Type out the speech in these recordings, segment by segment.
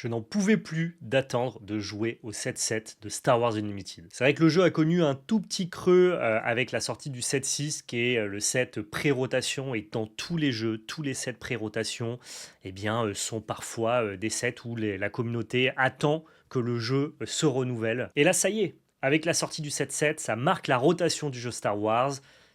Je n'en pouvais plus d'attendre de jouer au 7-7 de Star Wars Unlimited. C'est vrai que le jeu a connu un tout petit creux avec la sortie du 7-6, qui est le set pré-rotation, et dans tous les jeux, tous les sets pré-rotation, sont parfois des sets où la communauté attend que le jeu se renouvelle. Et là, ça y est, avec la sortie du 7-7, ça marque la rotation du jeu Star Wars.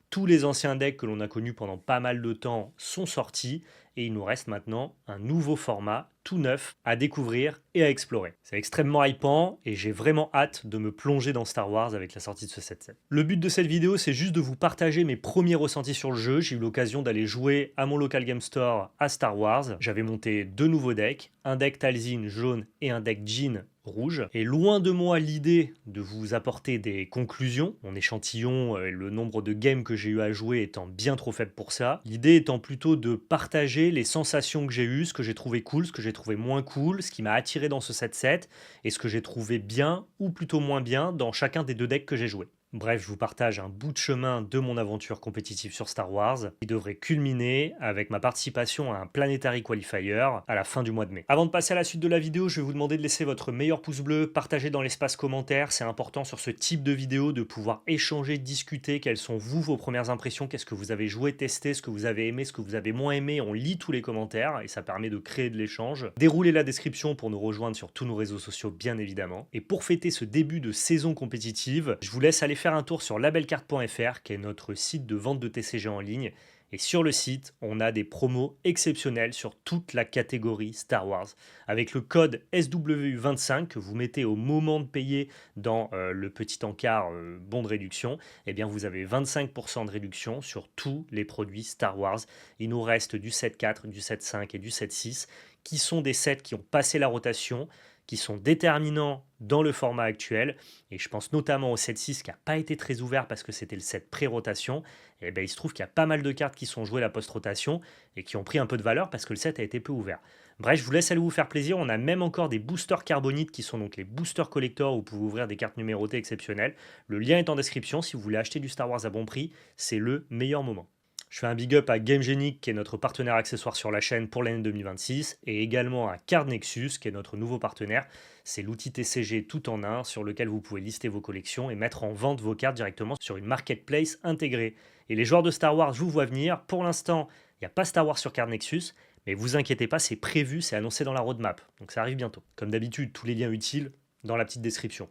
Tous les anciens decks que l'on a connus pendant pas mal de temps sont sortis et il nous reste maintenant un nouveau format tout neuf à découvrir et à explorer. C'est extrêmement hypant et j'ai vraiment hâte de me plonger dans Star Wars avec la sortie de ce 7-7. Le but de cette vidéo, c'est juste de vous partager mes premiers ressentis sur le jeu. J'ai eu l'occasion d'aller jouer à mon local game store à Star Wars. J'avais monté deux nouveaux decks, un deck Talzin jaune et un deck Jyn rouge. Et loin de moi l'idée de vous apporter des conclusions, mon échantillon et le nombre de games que j'ai eu à jouer étant bien trop faible pour ça, l'idée étant plutôt de partager les sensations que j'ai eues, ce que j'ai trouvé cool, ce que j'ai trouvé moins cool, ce qui m'a attiré dans ce 7-7 et ce que j'ai trouvé bien ou plutôt moins bien dans chacun des deux decks que j'ai joué. Bref, je vous partage un bout de chemin de mon aventure compétitive sur Star Wars, qui devrait culminer avec ma participation à un Planetary Qualifier à la fin du mois de mai. Avant de passer à la suite de la vidéo, je vais vous demander de laisser votre meilleur pouce bleu, partager dans l'espace commentaire, c'est important sur ce type de vidéo de pouvoir échanger, discuter, quelles sont vos premières impressions, qu'est-ce que vous avez joué, testé, ce que vous avez aimé, ce que vous avez moins aimé, on lit tous les commentaires et ça permet de créer de l'échange. Déroulez la description pour nous rejoindre sur tous nos réseaux sociaux bien évidemment. Et pour fêter ce début de saison compétitive, je vous laisse aller faire un tour sur labelcard.fr qui est notre site de vente de TCG en ligne. Et sur le site, on a des promos exceptionnelles sur toute la catégorie Star Wars. Avec le code SWU25 que vous mettez au moment de payer dans le petit encart bon de réduction, eh bien vous avez 25% de réduction sur tous les produits Star Wars. Il nous reste du 7.4, du 7.5 et du 7.6 qui sont des sets qui ont passé la rotation, qui sont déterminants dans le format actuel. Et je pense notamment au 7-6 qui n'a pas été très ouvert parce que c'était le set pré-rotation. Et bien, il se trouve qu'il y a pas mal de cartes qui sont jouées la post-rotation et qui ont pris un peu de valeur parce que le set a été peu ouvert. Bref, je vous laisse aller vous faire plaisir. On a même encore des boosters carbonites qui sont donc les boosters collector où vous pouvez ouvrir des cartes numérotées exceptionnelles. Le lien est en description. Si vous voulez acheter du Star Wars à bon prix, c'est le meilleur moment. Je fais un big up à GameGenic, qui est notre partenaire accessoire sur la chaîne pour l'année 2026, et également à Card Nexus, qui est notre nouveau partenaire. C'est l'outil TCG tout en un sur lequel vous pouvez lister vos collections et mettre en vente vos cartes directement sur une marketplace intégrée. Et les joueurs de Star Wars, je vous vois venir. Pour l'instant, il n'y a pas Star Wars sur Card Nexus, mais vous inquiétez pas, c'est prévu, c'est annoncé dans la roadmap. Donc ça arrive bientôt. Comme d'habitude, tous les liens utiles dans la petite description.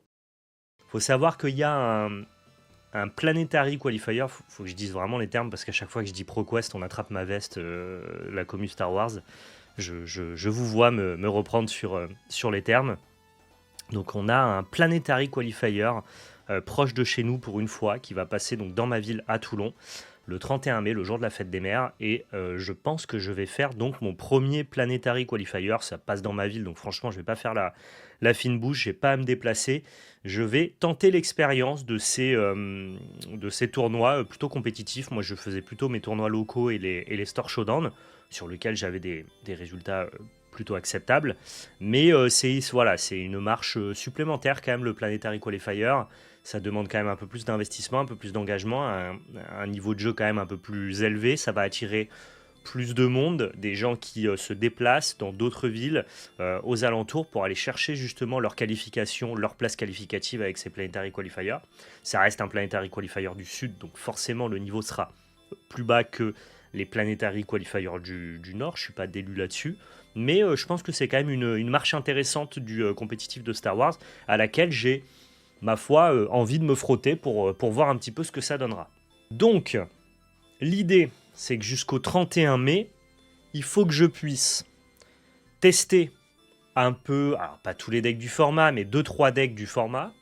Il faut savoir qu'il y a un Planetary Qualifier, faut que je dise vraiment les termes parce qu'à chaque fois que je dis ProQuest, on attrape ma veste, la commu Star Wars. Je vous vois me reprendre sur les termes. Donc on a un Planetary Qualifier proche de chez nous pour une fois qui va passer donc dans ma ville à Toulon le 31 mai, le jour de la fête des mères, et je pense que je vais faire donc mon premier Planetary Qualifier. Ça passe dans ma ville, donc franchement je vais pas faire la fine bouche, j'ai pas à me déplacer. Je vais tenter l'expérience de ces tournois plutôt compétitifs. Moi je faisais plutôt mes tournois locaux et les Store Showdown, sur lesquels j'avais des résultats plutôt acceptables. Mais c'est une marche supplémentaire quand même, le Planetary Qualifier. Ça demande quand même un peu plus d'investissement, un peu plus d'engagement, un niveau de jeu quand même un peu plus élevé. Ça va attirer plus de monde, des gens qui se déplacent dans d'autres villes aux alentours pour aller chercher justement leur qualification, leur place qualificative avec ces Planetary Qualifiers. Ça reste un Planetary Qualifier du Sud, donc forcément le niveau sera plus bas que les Planetary Qualifiers du Nord. Je ne suis pas d'élu là-dessus. Mais je pense que c'est quand même une marche intéressante du compétitif de Star Wars à laquelle j'ai ma foi, envie de me frotter pour voir un petit peu ce que ça donnera. Donc, l'idée, c'est que jusqu'au 31 mai, il faut que je puisse tester un peu, alors pas tous les decks du format, mais 2-3 decks du format,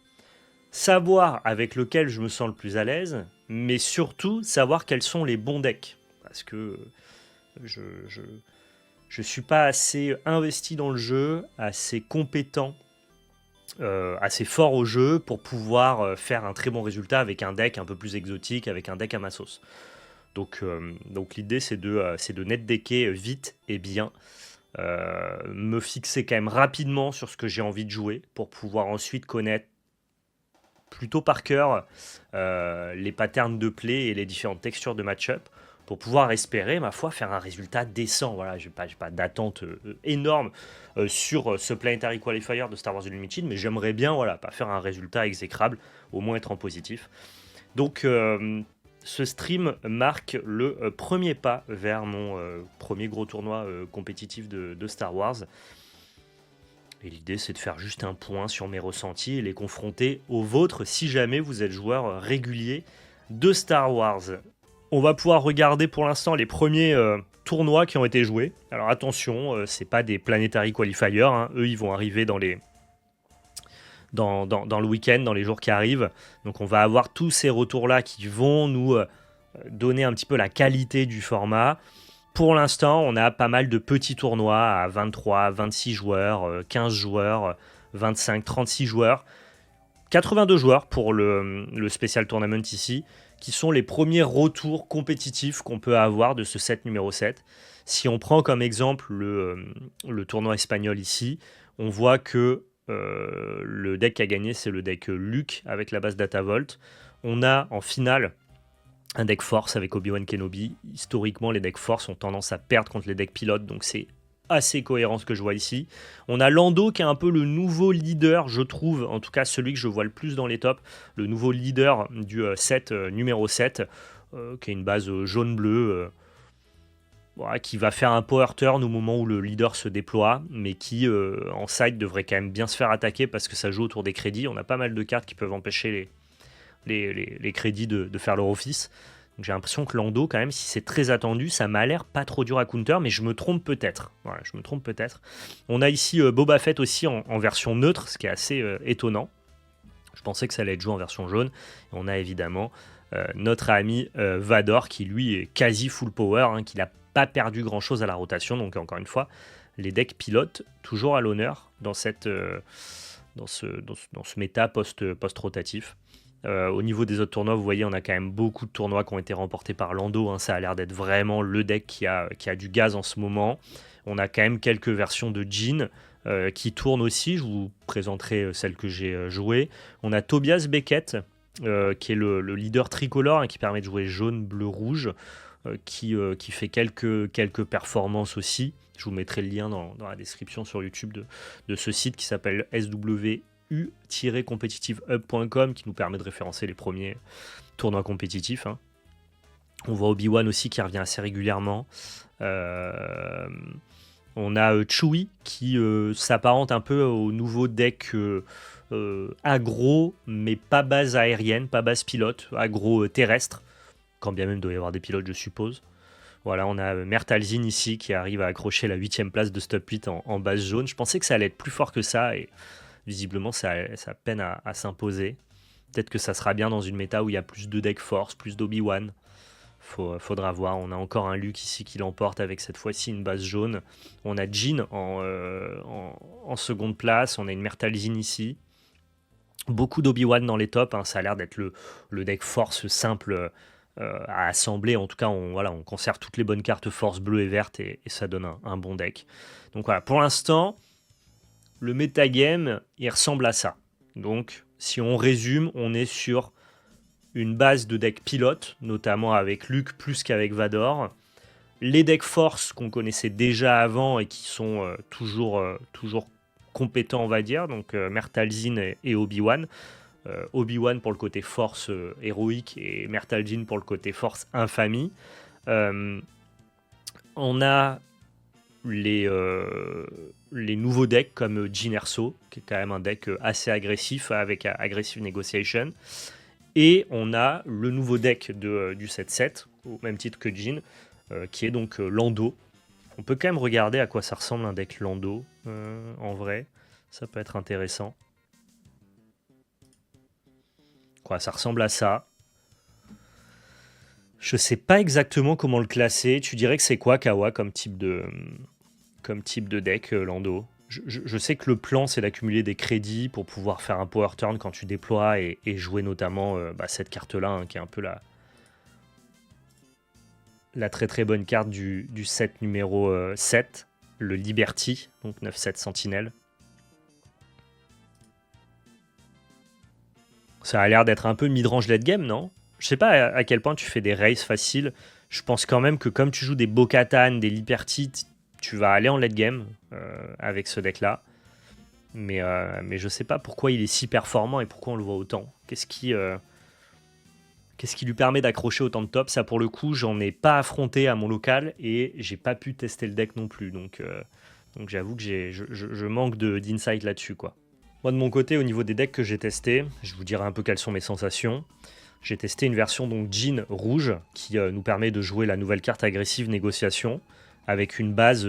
savoir avec lequel je me sens le plus à l'aise, mais surtout savoir quels sont les bons decks. Parce que je suis pas assez investi dans le jeu, assez compétent, assez fort au jeu pour pouvoir faire un très bon résultat avec un deck un peu plus exotique, avec un deck à ma sauce. Donc l'idée c'est de net decker vite et bien, me fixer quand même rapidement sur ce que j'ai envie de jouer pour pouvoir ensuite connaître plutôt par cœur les patterns de play et les différentes textures de match-up pour pouvoir espérer, ma foi, faire un résultat décent. Voilà, j'ai pas d'attente énorme sur ce Planetary Qualifier de Star Wars Unlimited, mais j'aimerais bien, voilà, pas faire un résultat exécrable, au moins être en positif. Donc, ce stream marque le premier pas vers mon premier gros tournoi compétitif de Star Wars. Et l'idée, c'est de faire juste un point sur mes ressentis et les confronter aux vôtres si jamais vous êtes joueur régulier de Star Wars. On va pouvoir regarder pour l'instant les premiers tournois qui ont été joués. Alors attention, c'est pas des Planetary Qualifiers, hein. Eux, ils vont arriver dans le week-end, dans les jours qui arrivent. Donc on va avoir tous ces retours-là qui vont nous donner un petit peu la qualité du format. Pour l'instant, on a pas mal de petits tournois à 23, 26 joueurs, 15 joueurs, 25, 36 joueurs. 82 joueurs pour le Special Tournament ici, qui sont les premiers retours compétitifs qu'on peut avoir de ce set numéro 7. Si on prend comme exemple le tournoi espagnol ici, on voit que le deck qui a gagné, c'est le deck Luke avec la base Datavolt. On a en finale un deck Force avec Obi-Wan Kenobi. Historiquement, les decks Force ont tendance à perdre contre les decks pilotes, donc c'est assez cohérent ce que je vois ici. On a Lando qui est un peu le nouveau leader, je trouve, en tout cas celui que je vois le plus dans les tops, le nouveau leader du set numéro 7, qui est une base jaune-bleu, voilà, qui va faire un power turn au moment où le leader se déploie, mais qui en side devrait quand même bien se faire attaquer parce que ça joue autour des crédits. On a pas mal de cartes qui peuvent empêcher les crédits de faire leur office. Donc j'ai l'impression que Lando, quand même, si c'est très attendu, ça m'a l'air pas trop dur à counter, mais je me trompe peut-être. Voilà, je me trompe peut-être. On a ici Boba Fett aussi en version neutre, ce qui est assez étonnant. Je pensais que ça allait être joué en version jaune. Et on a évidemment notre ami Vador, qui lui est quasi full power, hein, qui n'a pas perdu grand-chose à la rotation. Donc encore une fois, les decks pilotes, toujours à l'honneur dans ce méta post-rotatif. Au niveau des autres tournois, vous voyez, on a quand même beaucoup de tournois qui ont été remportés par Lando, hein. Ça a l'air d'être vraiment le deck qui a du gaz en ce moment. On a quand même quelques versions de Jyn qui tournent aussi. Je vous présenterai celle que j'ai jouée. On a Tobias Beckett, qui est le leader tricolore, hein, qui permet de jouer jaune, bleu, rouge, qui fait quelques performances aussi. Je vous mettrai le lien dans la description sur YouTube de ce site qui s'appelle SW-competitivehub.com, qui nous permet de référencer les premiers tournois compétitifs, hein. On voit Obi-Wan aussi qui revient assez régulièrement. On a Chewie qui s'apparente un peu au nouveau deck aggro, mais pas base aérienne, pas base pilote, aggro terrestre, quand bien même il doit y avoir des pilotes, je suppose. Voilà, on a Mertalzin ici qui arrive à accrocher la 8ème place de Stop 8 en base jaune. Je pensais que ça allait être plus fort que ça, et visiblement ça peine à s'imposer. Peut-être que ça sera bien dans une méta où il y a plus de deck force, plus d'Obi-Wan. Faudra voir. On a encore un Luke ici qui l'emporte avec cette fois-ci une base jaune. On a Jyn en seconde place. On a une Mertalzin ici. Beaucoup d'Obi-Wan dans les tops, hein. Ça a l'air d'être le deck force simple à assembler. En tout cas, on conserve toutes les bonnes cartes force bleues et vertes et ça donne un bon deck. Donc voilà, pour l'instant, le metagame, il ressemble à ça. Donc, si on résume, on est sur une base de deck pilote, notamment avec Luke plus qu'avec Vador. Les decks force qu'on connaissait déjà avant et qui sont toujours compétents, on va dire. Donc, Mertalzin et Obi-Wan. Obi-Wan pour le côté force héroïque et Mertalzin pour le côté force infamie. On a les nouveaux decks comme Jyn Erso, qui est quand même un deck assez agressif avec Aggressive Negotiation. Et on a le nouveau deck du 7-7, au même titre que Jyn, qui est donc Lando. On peut quand même regarder à quoi ça ressemble un deck Lando, en vrai. Ça peut être intéressant. Ça ressemble à ça. Je sais pas exactement comment le classer. Tu dirais que c'est quoi, Kawa, comme type de deck, Lando? Je sais que le plan, c'est d'accumuler des crédits pour pouvoir faire un power turn quand tu déploies et jouer notamment cette carte-là, hein, qui est un peu la très très bonne carte du set numéro 7, le Liberty, donc 9-7 Sentinelle. Ça a l'air d'être un peu mid-range late game, non? Je sais pas à quel point tu fais des races faciles. Je pense quand même que comme tu joues des Bo-Katan, des Liperty, tu vas aller en late game avec ce deck-là. Mais je sais pas pourquoi il est si performant et pourquoi on le voit autant. Qu'est-ce qui lui permet d'accrocher autant de top? Ça, pour le coup, j'en ai pas affronté à mon local et j'ai pas pu tester le deck non plus. Donc j'avoue que je manque d'insight là-dessus, quoi. Moi, de mon côté, au niveau des decks que j'ai testés, je vous dirai un peu quelles sont mes sensations. J'ai testé une version donc Djinn rouge qui nous permet de jouer la nouvelle carte agressive négociation avec une base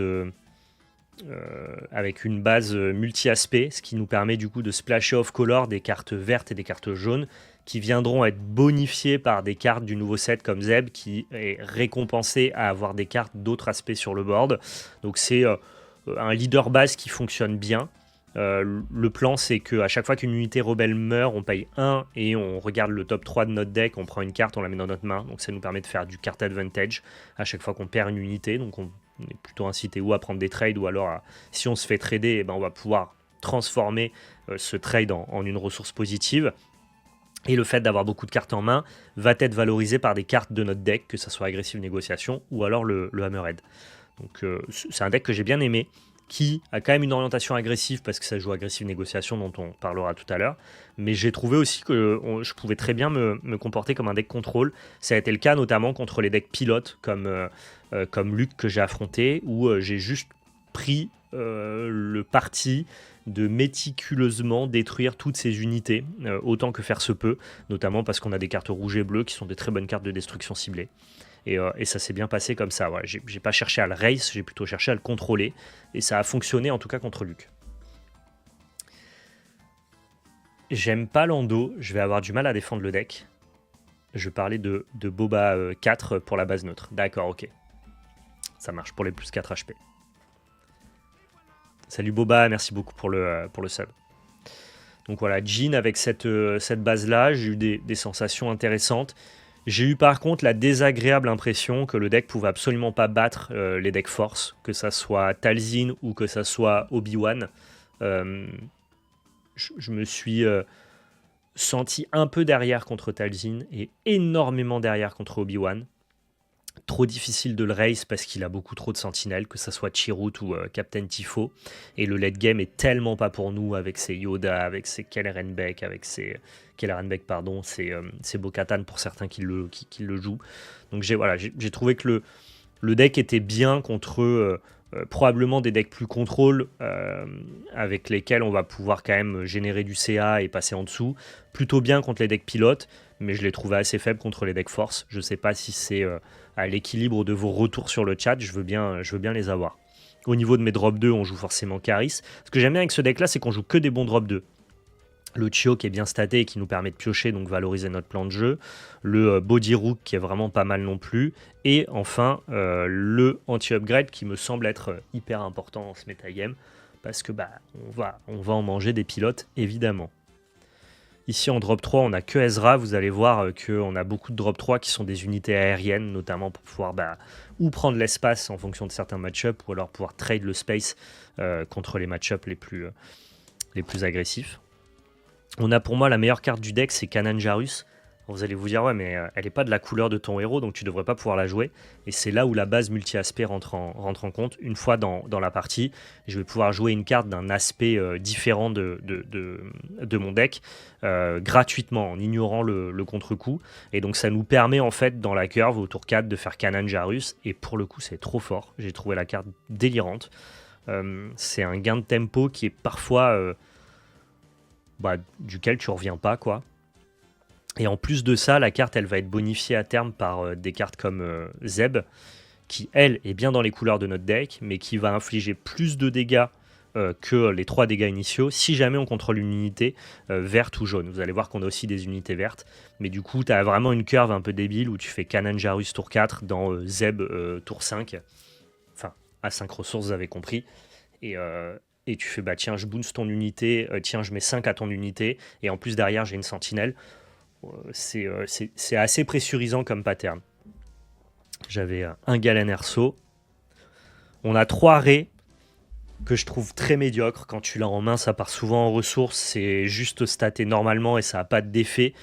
multi-aspect, ce qui nous permet du coup de splasher off-color des cartes vertes et des cartes jaunes qui viendront être bonifiées par des cartes du nouveau set comme Zeb qui est récompensé à avoir des cartes d'autres aspects sur le board. Donc c'est un leader base qui fonctionne bien. Le plan, c'est qu'à chaque fois qu'une unité rebelle meurt, on paye 1 et on regarde le top 3 de notre deck, on prend une carte, on la met dans notre main. Donc ça nous permet de faire du card advantage à chaque fois qu'on perd une unité. Donc on est plutôt incité ou à prendre des trades ou alors si on se fait trader, eh ben, on va pouvoir transformer ce trade en une ressource positive. Et le fait d'avoir beaucoup de cartes en main va être valorisé par des cartes de notre deck, que ce soit agressive négociation ou alors le Hammerhead. Donc c'est un deck que j'ai bien aimé, qui a quand même une orientation agressive parce que ça joue agressive négociation dont on parlera tout à l'heure. Mais j'ai trouvé aussi que je pouvais très bien me comporter comme un deck contrôle. Ça a été le cas notamment contre les decks pilotes comme Luc que j'ai affronté, où j'ai juste pris le parti de méticuleusement détruire toutes ces unités, autant que faire se peut, notamment parce qu'on a des cartes rouges et bleues qui sont des très bonnes cartes de destruction ciblée. Et ça s'est bien passé comme ça. Ouais. J'ai pas cherché à le race, j'ai plutôt cherché à le contrôler. Et ça a fonctionné en tout cas contre Luc. J'aime pas Lando, je vais avoir du mal à défendre le deck. Je parlais de Boba 4 pour la base neutre. D'accord, ok. Ça marche pour les plus 4 HP. Salut Boba, merci beaucoup pour le sub. Donc voilà, Djinn avec cette base-là, j'ai eu des sensations intéressantes. J'ai eu par contre la désagréable impression que le deck pouvait absolument pas battre les decks force, que ça soit Talzin ou que ça soit Obi-Wan. Je me suis senti un peu derrière contre Talzin et énormément derrière contre Obi-Wan. Trop difficile de le race parce qu'il a beaucoup trop de sentinelles, que ça soit Chirrut ou Captain Tifo. Et le late game est tellement pas pour nous avec ses Yoda, avec ses Kellerenbeck, avec ses Bo-Katan pour certains qui le jouent. Donc j'ai trouvé que le deck était bien contre probablement des decks plus contrôle avec lesquels on va pouvoir quand même générer du CA et passer en dessous. Plutôt bien contre les decks pilotes, mais je l'ai trouvé assez faible contre les decks force. Je sais pas si c'est à l'équilibre de vos retours sur le chat, je veux bien les avoir. Au niveau de mes drop 2, on joue forcément Caris. Ce que j'aime bien avec ce deck-là, c'est qu'on joue que des bons drop 2. Le Chio qui est bien staté et qui nous permet de piocher, donc valoriser notre plan de jeu. Le Body Rook qui est vraiment pas mal non plus. Et enfin, le anti-upgrade qui me semble être hyper important en ce metagame. Parce que on va en manger des pilotes, évidemment. Ici en drop 3, on n'a que Ezra. Vous allez voir qu'on a beaucoup de drop 3 qui sont des unités aériennes, notamment pour pouvoir ou prendre l'espace en fonction de certains match-up, ou alors pouvoir trade le space contre les match-up les plus agressifs. On a pour moi la meilleure carte du deck, c'est Kanan Jarrus. Vous allez vous dire, ouais, mais elle n'est pas de la couleur de ton héros, donc tu ne devrais pas pouvoir la jouer. Et c'est là où la base multi-aspect rentre en compte. Une fois dans la partie, je vais pouvoir jouer une carte d'un aspect différent de mon deck gratuitement, en ignorant le contre-coup. Et donc ça nous permet en fait, dans la curve, au tour 4, de faire Kanan Jarrus. Et pour le coup, c'est trop fort. J'ai trouvé la carte délirante. C'est un gain de tempo qui est parfois... duquel tu reviens pas, quoi. Et en plus de ça, la carte, elle va être bonifiée à terme par des cartes comme Zeb, qui, elle, est bien dans les couleurs de notre deck, mais qui va infliger plus de dégâts que les 3 dégâts initiaux, si jamais on contrôle une unité verte ou jaune. Vous allez voir qu'on a aussi des unités vertes, mais du coup, tu as vraiment une curve un peu débile où tu fais Kanan Jarrus tour 4 dans Zeb tour 5. Enfin, à 5 ressources, vous avez compris. Et tu fais, tiens, je booste ton unité, tiens, je mets 5 à ton unité, et en plus, derrière, j'ai une sentinelle. C'est assez pressurisant comme pattern. J'avais un Galen Erso. On a 3 raies que je trouve très médiocres. Quand tu l'as en main, ça part souvent en ressources. C'est juste staté normalement et ça n'a pas d'effet.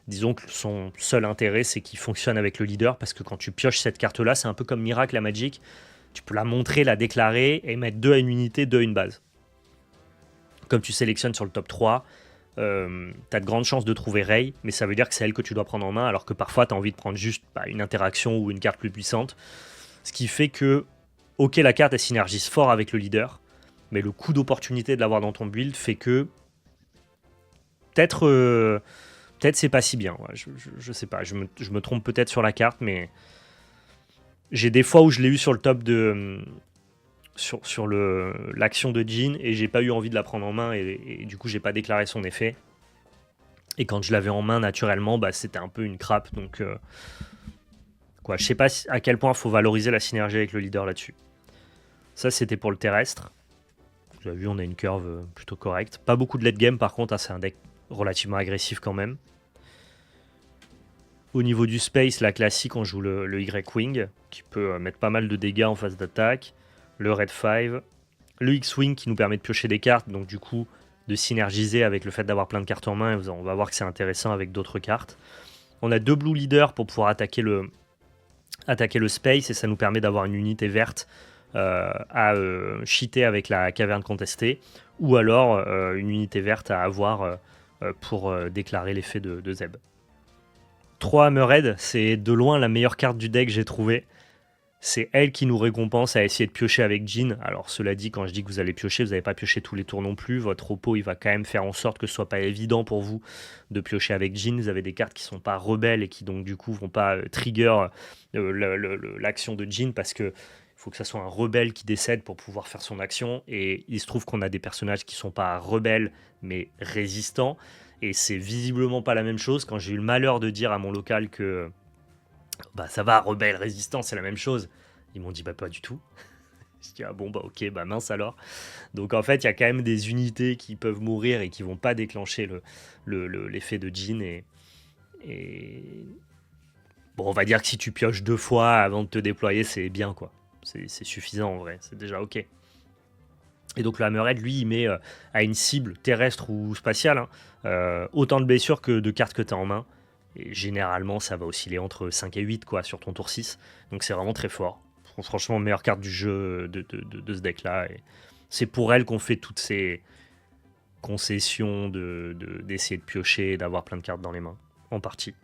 Disons que son seul intérêt, c'est qu'il fonctionne avec le leader, parce que quand tu pioches cette carte-là, c'est un peu comme Miracle, la Magic, tu peux la montrer, la déclarer, et mettre 2 à une unité, 2 à une base. Comme tu sélectionnes sur le top 3, tu as de grandes chances de trouver Rey, mais ça veut dire que c'est elle que tu dois prendre en main, alors que parfois tu as envie de prendre juste une interaction ou une carte plus puissante. Ce qui fait que, ok, la carte elle synergise fort avec le leader, mais le coût d'opportunité de l'avoir dans ton build fait que peut-être c'est pas si bien. Ouais, je sais pas, je me trompe peut-être sur la carte, mais j'ai des fois où je l'ai eu sur le top de sur l'action de Jhin et j'ai pas eu envie de la prendre en main et du coup j'ai pas déclaré son effet. Et quand je l'avais en main naturellement, bah, c'était un peu une crappe. Donc quoi, je sais pas à quel point il faut valoriser la synergie avec le leader là-dessus. Ça c'était pour le terrestre. Vous avez vu, on a une curve plutôt correcte. Pas beaucoup de late game par contre, hein, c'est un deck relativement agressif quand même. Au niveau du space, la classique, on joue le Y-Wing, qui peut mettre pas mal de dégâts en phase d'attaque. Le Red 5. Le X-Wing qui nous permet de piocher des cartes, donc du coup de synergiser avec le fait d'avoir plein de cartes en main. On va voir que c'est intéressant avec d'autres cartes. On a 2 Blue Leaders pour pouvoir attaquer le space, et ça nous permet d'avoir une unité verte à cheater avec la caverne contestée, ou alors une unité verte à avoir pour déclarer l'effet de Zeb. 3 Hammerhead, c'est de loin la meilleure carte du deck, j'ai trouvé. C'est elle qui nous récompense à essayer de piocher avec Jhin. Alors cela dit, quand je dis que vous allez piocher, vous n'allez pas piocher tous les tours non plus. Votre oppo, il va quand même faire en sorte que ce soit pas évident pour vous de piocher avec Jhin. Vous avez des cartes qui sont pas rebelles et qui donc du coup vont pas trigger l'action de Jhin, parce que il faut que ça soit un rebelle qui décède pour pouvoir faire son action. Et il se trouve qu'on a des personnages qui sont pas rebelles mais résistants. Et c'est visiblement pas la même chose. Quand j'ai eu le malheur de dire à mon local que bah ça va, rebelle, résistant, c'est la même chose. Ils m'ont dit bah pas du tout. Je dis ah bon bah ok, bah mince alors. Donc en fait il y a quand même des unités qui peuvent mourir et qui vont pas déclencher l'effet de Jhin et bon, on va dire que si tu pioches 2 fois avant de te déployer, c'est bien quoi. C'est suffisant en vrai, c'est déjà ok. Et donc le Hammerhead, lui, il met à une cible terrestre ou spatiale autant de blessures que de cartes que tu as en main. Et généralement, ça va osciller entre 5 et 8 quoi, sur ton tour 6. Donc c'est vraiment très fort. Franchement, meilleure carte du jeu de ce deck-là. Et c'est pour elle qu'on fait toutes ces concessions d'essayer de piocher et d'avoir plein de cartes dans les mains, en partie.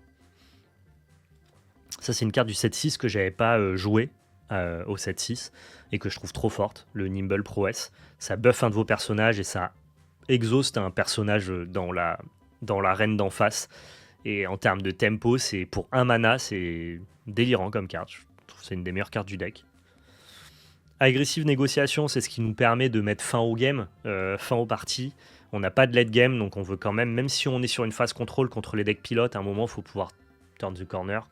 Ça, c'est une carte du 7-6 que j'avais pas joué au 7-6 et que je trouve trop forte, le Nimble Prowess. Ça buff un de vos personnages et ça exhauste un personnage dans l'arène d'en face. Et en termes de tempo, c'est pour un mana, c'est délirant comme carte. Je trouve que c'est une des meilleures cartes du deck. Agressive négociation, c'est ce qui nous permet de mettre fin au game, fin aux parties. On n'a pas de late game, donc on veut quand même si on est sur une phase contrôle contre les decks pilotes, à un moment, il faut pouvoir turn the corner.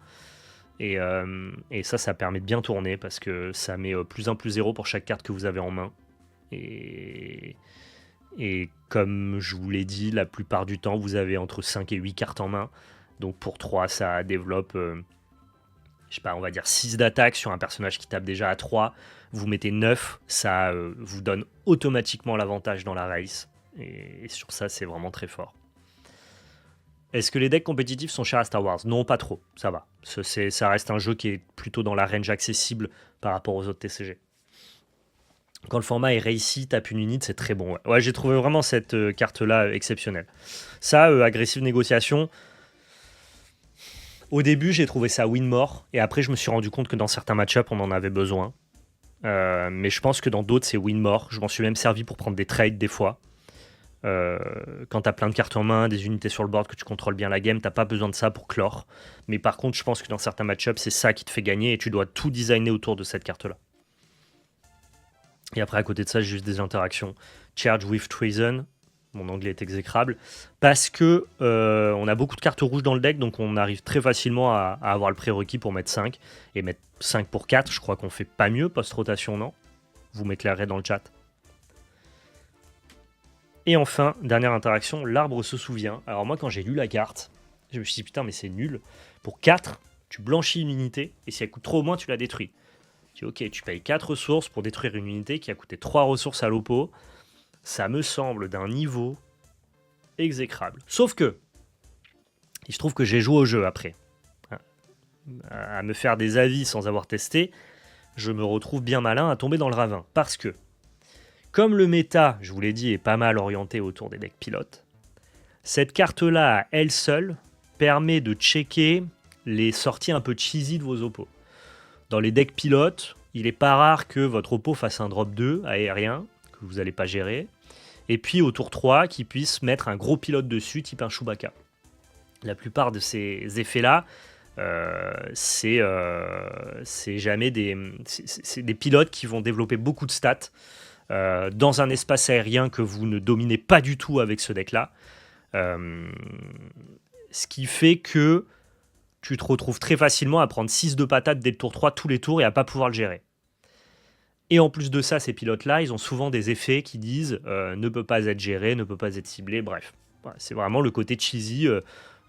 Et ça permet de bien tourner parce que ça met +1, +0 pour chaque carte que vous avez en main. Et comme je vous l'ai dit, la plupart du temps, vous avez entre 5 et 8 cartes en main. Donc pour 3, ça développe, je sais pas, on va dire 6 d'attaque sur un personnage qui tape déjà à 3. Vous mettez 9, ça vous donne automatiquement l'avantage dans la race. Et sur ça, c'est vraiment très fort. Est-ce que les decks compétitifs sont chers à Star Wars? Non, pas trop, ça va. Ça reste un jeu qui est plutôt dans la range accessible par rapport aux autres TCG. Quand le format est réussi, tape une unité, c'est très bon. Ouais, j'ai trouvé vraiment cette carte-là exceptionnelle. Ça, agressive négociation, au début, j'ai trouvé ça win more, et après, je me suis rendu compte que dans certains match-up, on en avait besoin. Mais je pense que dans d'autres, c'est win more. Je m'en suis même servi pour prendre des trades des fois. Quand tu as plein de cartes en main, des unités sur le board, que tu contrôles bien la game, t'as pas besoin de ça pour clore. Mais par contre, je pense que dans certains match-ups, c'est ça qui te fait gagner et tu dois tout designer autour de cette carte-là. Et après, à côté de ça, j'ai juste des interactions. Charge with Treason, mon anglais est exécrable, parce que on a beaucoup de cartes rouges dans le deck, donc on arrive très facilement à avoir le prérequis pour mettre 5. Et mettre 5 pour 4, je crois qu'on fait pas mieux post-rotation, non? Vous m'éclairez dans le chat. Et enfin, dernière interaction, l'arbre se souvient. Alors moi, quand j'ai lu la carte, je me suis dit, putain, mais c'est nul. Pour 4, tu blanchis une unité, et si elle coûte trop au moins, tu la détruis. Je dis, ok, tu payes 4 ressources pour détruire une unité qui a coûté 3 ressources à l'oppo. Ça me semble d'un niveau exécrable. Sauf que, Il se trouve que j'ai joué au jeu après. À me faire des avis sans avoir testé, je me retrouve bien malin à tomber dans le ravin. Parce que, comme le méta, je vous l'ai dit, est pas mal orienté autour des decks pilotes, cette carte-là, à elle seule, permet de checker les sorties un peu cheesy de vos oppos. Dans les decks pilotes, il n'est pas rare que votre oppo fasse un drop 2 aérien, que vous n'allez pas gérer, et puis au tour 3, qu'il puisse mettre un gros pilote dessus, type un Chewbacca. La plupart de ces effets-là, c'est jamais c'est des pilotes qui vont développer beaucoup de stats dans un espace aérien que vous ne dominez pas du tout avec ce deck-là. Ce qui fait que tu te retrouves très facilement à prendre 6 de patates dès le tour 3 tous les tours et à pas pouvoir le gérer. Et en plus de ça, ces pilotes-là, ils ont souvent des effets qui disent ne peut pas être géré, ne peut pas être ciblé, bref. Voilà, c'est vraiment le côté cheesy.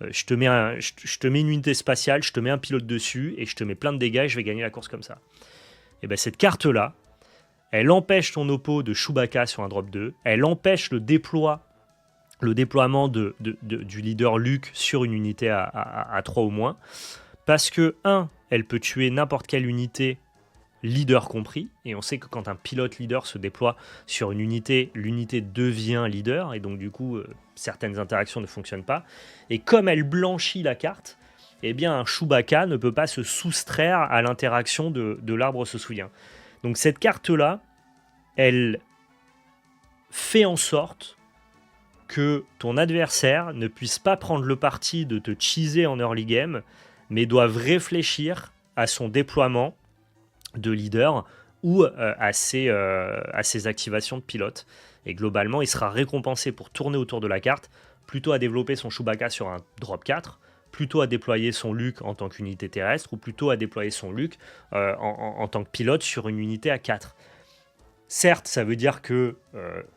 Je te mets une unité spatiale, je te mets un pilote dessus et je te mets plein de dégâts et je vais gagner la course comme ça. Et bien cette carte-là, elle empêche ton oppo de Chewbacca sur un drop 2, elle empêche le déploiement du leader Luke sur une unité à 3 ou moins, parce que, elle peut tuer n'importe quelle unité, leader compris, et on sait que quand un pilote leader se déploie sur une unité, l'unité devient leader, et donc du coup, certaines interactions ne fonctionnent pas. Et comme elle blanchit la carte, eh bien un Chewbacca ne peut pas se soustraire à l'interaction de l'arbre se souvient. Donc cette carte-là, elle fait en sorte que ton adversaire ne puisse pas prendre le parti de te cheeser en early game, mais doive réfléchir à son déploiement de leader ou à ses activations de pilote. Et globalement, il sera récompensé pour tourner autour de la carte, plutôt à développer son Chewbacca sur un drop 4, plutôt à déployer son Luke en tant qu'unité terrestre, ou plutôt à déployer son Luke en tant que pilote sur une unité à 4. Certes, ça veut dire que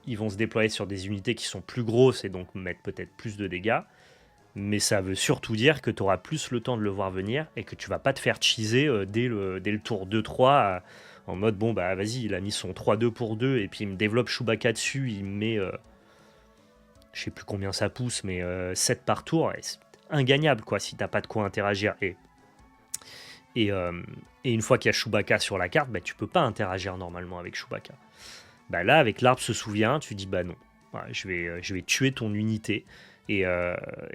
ils vont se déployer sur des unités qui sont plus grosses et donc mettre peut-être plus de dégâts, mais ça veut surtout dire que tu auras plus le temps de le voir venir et que tu vas pas te faire cheeser dès le tour 2-3 en mode bon bah vas-y, il a mis son 3-2 pour 2 et puis il me développe Chewbacca dessus, il me met je sais plus combien ça pousse, mais 7 par tour, et c'est ingagnable quoi si t'as pas de quoi interagir. Et une fois qu'il y a Chewbacca sur la carte, bah, tu peux pas interagir normalement avec Chewbacca. Bah, là, avec l'arbre se souvient, tu dis bah non, voilà, je vais tuer ton unité. Et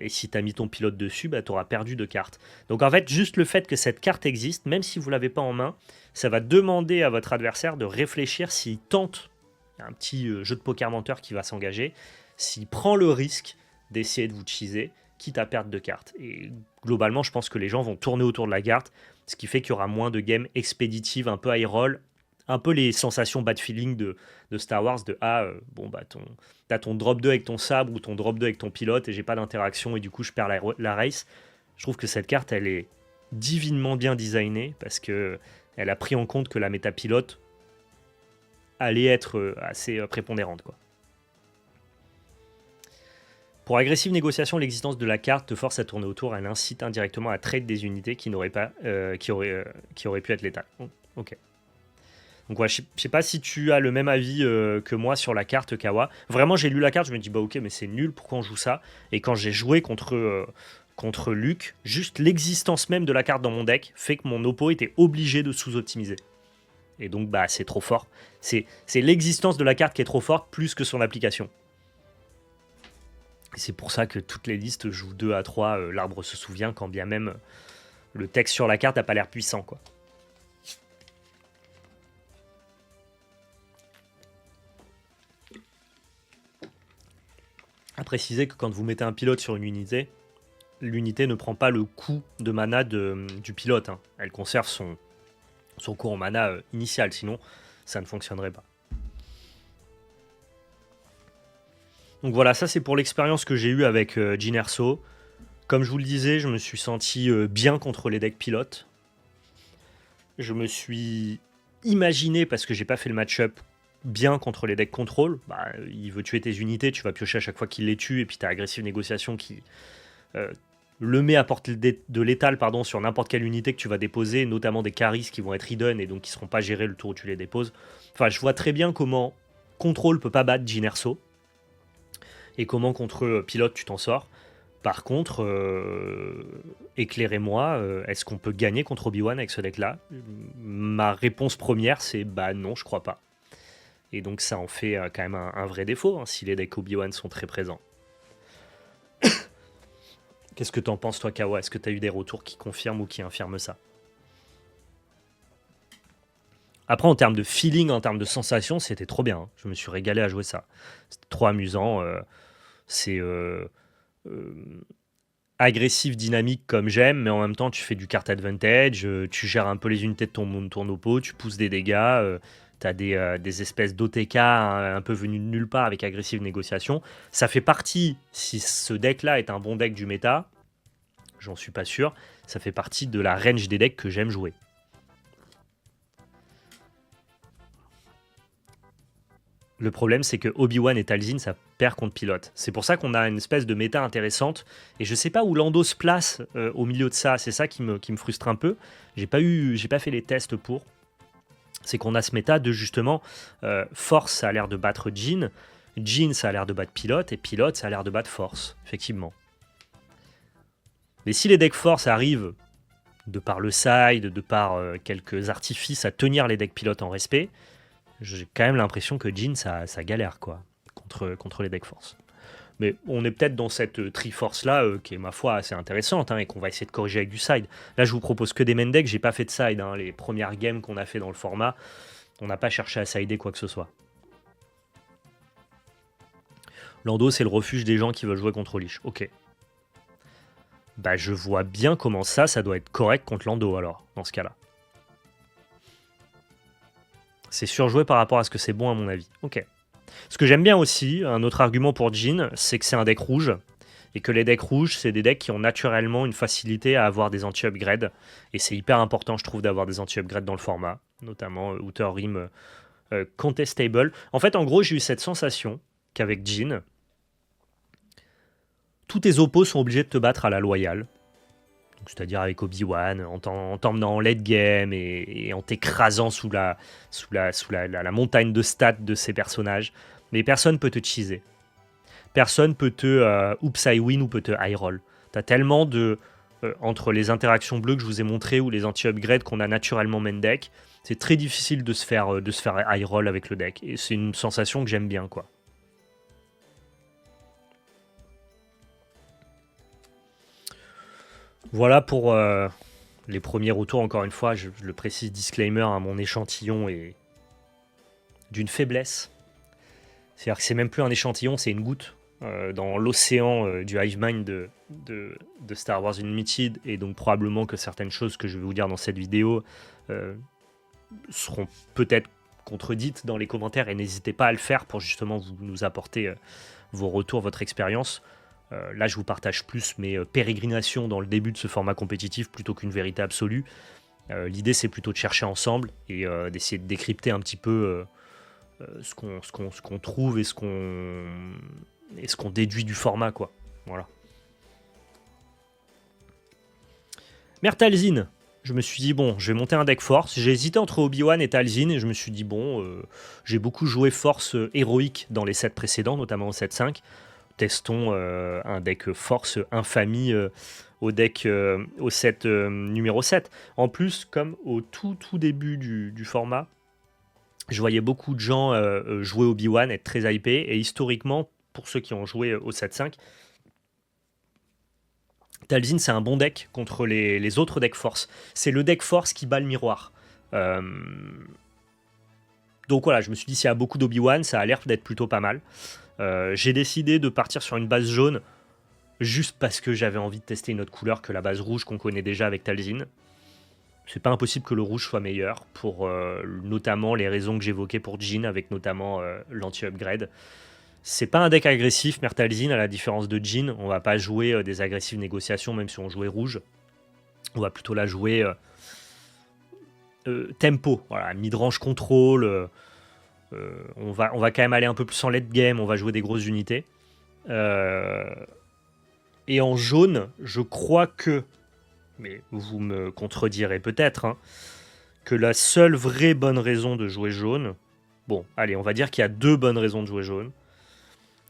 si tu as mis ton pilote dessus, bah, tu auras perdu de cartes. Donc en fait, juste le fait que cette carte existe, même si vous ne l'avez pas en main, ça va demander à votre adversaire de réfléchir s'il tente, il y a un petit jeu de poker menteur qui va s'engager, s'il prend le risque d'essayer de vous cheeser, quitte à perdre de cartes. Et globalement, je pense que les gens vont tourner autour de la carte, ce qui fait qu'il y aura moins de games expéditives, un peu high roll, un peu les sensations bad feeling de Star Wars, de bon bah t'as ton drop 2 avec ton sabre ou ton drop 2 avec ton pilote et j'ai pas d'interaction et du coup je perds la race. Je trouve que cette carte elle est divinement bien designée parce que elle a pris en compte que la méta pilote allait être assez prépondérante quoi. Pour agressive négociation, l'existence de la carte te force à tourner autour, elle incite indirectement à trade des unités qui auraient pu être létales. Ok. Donc ouais, je sais pas si tu as le même avis que moi sur la carte Kawa. Vraiment, j'ai lu la carte, je me dis bah ok, mais c'est nul, pourquoi on joue ça? Et quand j'ai joué contre Luke, juste l'existence même de la carte dans mon deck fait que mon oppo était obligé de sous-optimiser. Et donc bah c'est trop fort. C'est l'existence de la carte qui est trop forte plus que son application. Et c'est pour ça que toutes les listes jouent 2 à 3, l'arbre se souvient, quand bien même le texte sur la carte n'a pas l'air puissant quoi. À préciser que quand vous mettez un pilote sur une unité, l'unité ne prend pas le coût de mana du pilote. Hein. Elle conserve son coût en mana initial, sinon ça ne fonctionnerait pas. Donc voilà, ça c'est pour l'expérience que j'ai eue avec Jyn Erso. Comme je vous le disais, je me suis senti bien contre les decks pilotes. Je me suis imaginé, parce que j'ai pas fait le match-up, bien contre les decks contrôle. Bah, il veut tuer tes unités, tu vas piocher à chaque fois qu'il les tue, et puis tu as agressive négociation qui le met à portée de létal sur n'importe quelle unité que tu vas déposer, notamment des charismes qui vont être hidden et donc qui ne seront pas gérés le tour où tu les déposes. Enfin, je vois très bien comment contrôle peut pas battre Jyn Erso et comment contre pilote tu t'en sors. Par contre, éclairez-moi, est-ce qu'on peut gagner contre Obi-Wan avec ce deck-là? Ma réponse première, c'est bah non, je crois pas. Et donc ça en fait quand même un vrai défaut, hein, si les decks Obi-Wan sont très présents. Qu'est-ce que t'en penses, toi, Kawa? Est-ce que t'as eu des retours qui confirment ou qui infirment ça? Après, en termes de feeling, en termes de sensation, c'était trop bien, hein. Je me suis régalé à jouer ça. C'était trop amusant. C'est agressif, dynamique comme j'aime, mais en même temps, tu fais du card advantage, tu gères un peu les unités de ton oppo, tu pousses des dégâts, tu as des espèces d'OTK un peu venus de nulle part avec agressive négociation. Ça fait partie, si ce deck-là est un bon deck du méta, j'en suis pas sûr, ça fait partie de la range des decks que j'aime jouer. Le problème, c'est que Obi-Wan et Talzin, ça perd contre Pilote. C'est pour ça qu'on a une espèce de méta intéressante. Et je sais pas où Lando se place au milieu de ça. C'est ça qui me frustre un peu. J'ai pas fait les tests pour. C'est qu'on a ce méta de justement Force, ça a l'air de battre Jin. Jin, ça a l'air de battre Pilote. Et Pilote, ça a l'air de battre Force, effectivement. Mais si les decks Force arrivent, de par le side, de par quelques artifices, à tenir les decks Pilote en respect, j'ai quand même l'impression que Jin, ça galère quoi, contre les deck force. Mais on est peut-être dans cette Triforce-là, qui est ma foi assez intéressante, hein, et qu'on va essayer de corriger avec du side. Là, je vous propose que des main decks, j'ai pas fait de side. Hein. Les premières games qu'on a fait dans le format, on n'a pas cherché à sider quoi que ce soit. Lando, c'est le refuge des gens qui veulent jouer contre Lich. Ok. Bah, je vois bien comment ça doit être correct contre Lando, alors, dans ce cas-là. C'est surjoué par rapport à ce que c'est bon à mon avis. Ok. Ce que j'aime bien aussi, un autre argument pour Jin, c'est que c'est un deck rouge. Et que les decks rouges, c'est des decks qui ont naturellement une facilité à avoir des anti-upgrades. Et c'est hyper important, je trouve, d'avoir des anti-upgrades dans le format. Notamment Outer Rim Contestable. En fait, en gros, j'ai eu cette sensation qu'avec Jin, tous tes oppos sont obligés de te battre à la loyale. C'est-à-dire avec Obi-Wan, en t'emmenant en late game et en t'écrasant sous la montagne de stats de ces personnages. Mais personne peut te cheeser. Personne peut te oops I win ou peut te high roll. T'as tellement de... entre les interactions bleues que je vous ai montrées ou les anti-upgrades qu'on a naturellement main deck, c'est très difficile de se faire high roll avec le deck. Et c'est une sensation que j'aime bien, quoi. Voilà pour les premiers retours. Encore une fois, je le précise, disclaimer, hein, mon échantillon est d'une faiblesse. C'est-à-dire que c'est même plus un échantillon, c'est une goutte dans l'océan du hive mind de Star Wars Unlimited. Et donc probablement que certaines choses que je vais vous dire dans cette vidéo seront peut-être contredites dans les commentaires. Et n'hésitez pas à le faire pour justement nous apporter vos retours, votre expérience. Là, je vous partage plus mes pérégrinations dans le début de ce format compétitif plutôt qu'une vérité absolue. L'idée, c'est plutôt de chercher ensemble et d'essayer de décrypter un petit peu ce qu'on trouve et ce qu'on déduit du format, quoi. Voilà. Mère Talzin, je me suis dit, bon, je vais monter un deck force. J'ai hésité entre Obi-Wan et Talzin et je me suis dit, bon, j'ai beaucoup joué force héroïque dans les sets précédents, notamment au 7-5. Testons un deck force infamie au deck au set numéro 7. En plus, comme au tout début du format, je voyais beaucoup de gens jouer Obi-Wan, être très hypés, et historiquement, pour ceux qui ont joué au 7-5, Talzin, c'est un bon deck contre les autres decks force. C'est le deck force qui bat le miroir. Donc voilà, je me suis dit, s'il y a beaucoup d'Obi-Wan, ça a l'air d'être plutôt pas mal. J'ai décidé de partir sur une base jaune juste parce que j'avais envie de tester une autre couleur que la base rouge qu'on connaît déjà avec Talzin. C'est pas impossible que le rouge soit meilleur pour notamment les raisons que j'évoquais pour Jin, avec notamment l'anti-upgrade. C'est pas un deck agressif, Mère Talzin, à la différence de Jin. On va pas jouer des agressives négociations, même si on jouait rouge. On va plutôt la jouer tempo, voilà, mid-range control. On va quand même aller un peu plus en late game, on va jouer des grosses unités. Et en jaune, je crois que, mais vous me contredirez peut-être, hein, que la seule vraie bonne raison de jouer jaune, bon, allez, on va dire qu'il y a 2 bonnes raisons de jouer jaune.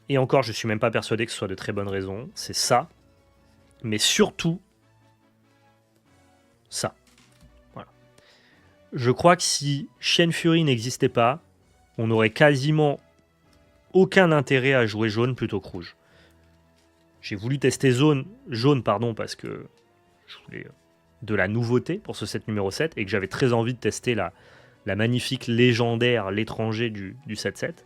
Et encore, je suis même pas persuadé que ce soit de très bonnes raisons. C'est ça, Mais surtout, ça. Voilà. Je crois que si Shen Fury n'existait pas, on n'aurait quasiment aucun intérêt à jouer jaune plutôt que rouge. J'ai voulu tester jaune parce que je voulais de la nouveauté pour ce set numéro 7 et que j'avais très envie de tester la magnifique légendaire l'étranger du 7-7.